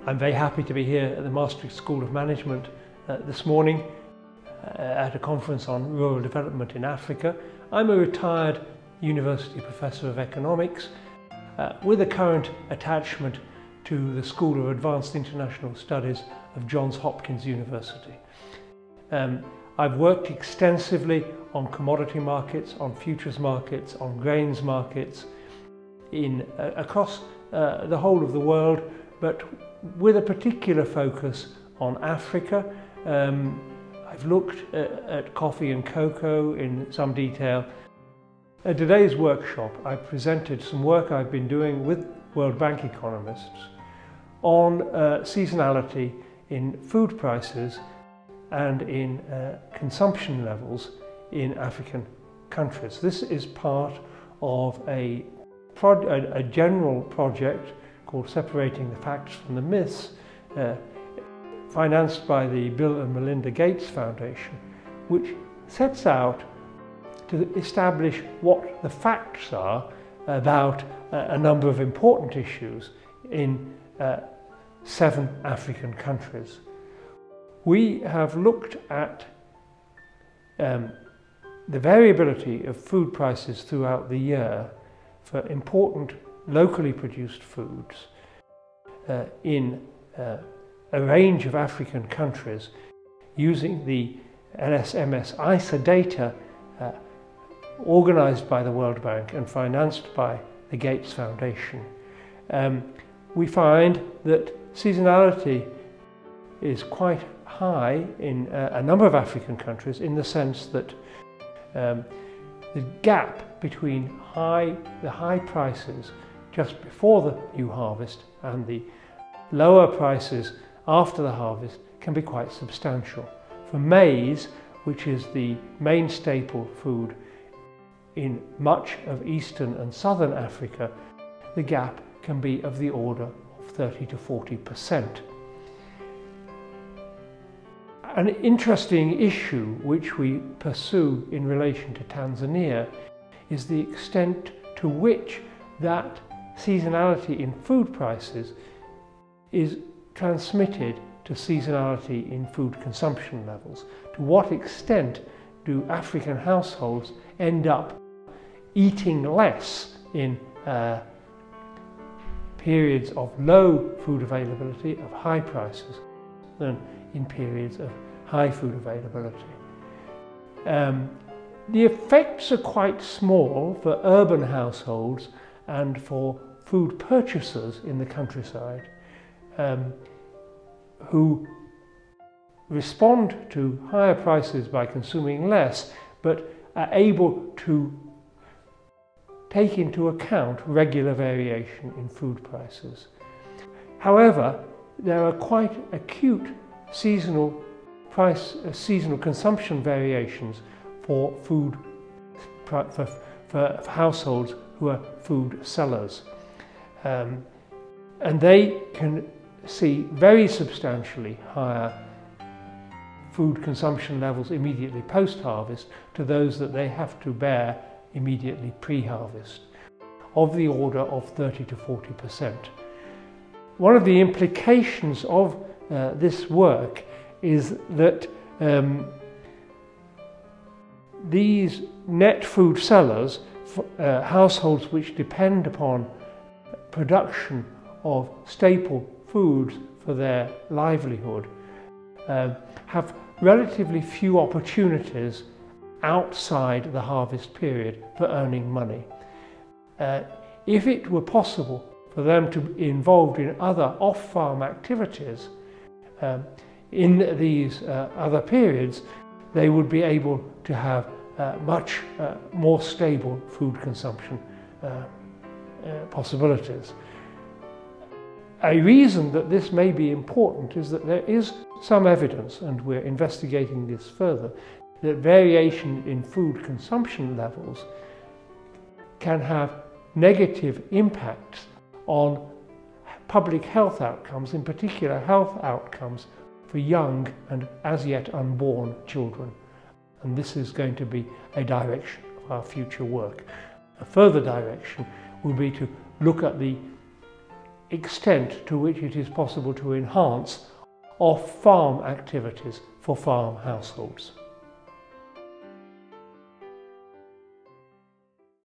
I'm very happy to be here at the Maastricht School of Management this morning at a conference on rural development in Africa. I'm a retired university professor of economics with a current attachment to the School of Advanced International Studies of Johns Hopkins University. I've worked extensively on commodity markets, on futures markets, on grains markets across the whole of the world, but with a particular focus on Africa. I've looked at coffee and cocoa in some detail. At today's workshop, I presented some work I've been doing with World Bank economists on seasonality in food prices and in consumption levels in African countries. This is part of a general project called Separating the Facts from the Myths, financed by the Bill and Melinda Gates Foundation, which sets out to establish what the facts are about a number of important issues in 7 African countries. We have looked at the variability of food prices throughout the year for important locally produced foods in a range of African countries using the LSMS-ISA data organised by the World Bank and financed by the Gates Foundation. We find that seasonality is quite high in a number of African countries, in the sense that the gap between the high prices just before the new harvest and the lower prices after the harvest can be quite substantial. For maize, which is the main staple food in much of Eastern and Southern Africa, the gap can be of the order of 30 to 40%. An interesting issue which we pursue in relation to Tanzania is the extent to which that seasonality in food prices is transmitted to seasonality in food consumption levels. To what extent do African households end up eating less in periods of low food availability, of high prices, than in periods of high food availability? The effects are quite small for urban households and for food purchasers in the countryside, who respond to higher prices by consuming less, but are able to take into account regular variation in food prices. However, there are quite acute seasonal consumption variations for households who are food sellers. And they can see very substantially higher food consumption levels immediately post-harvest to those that they have to bear immediately pre-harvest, of the order of 30 to 40%. One of the implications of this work is that these net food sellers, households which depend upon production of staple foods for their livelihood, have relatively few opportunities outside the harvest period for earning money. If it were possible for them to be involved in other off-farm activities in these other periods, they would be able to have much more stable food consumption possibilities. A reason that this may be important is that there is some evidence, and we're investigating this further, that variation in food consumption levels can have negative impacts on public health outcomes, in particular health outcomes for young and as yet unborn children. And this is going to be a direction of our future work. A further direction will be to look at the extent to which it is possible to enhance off-farm activities for farm households.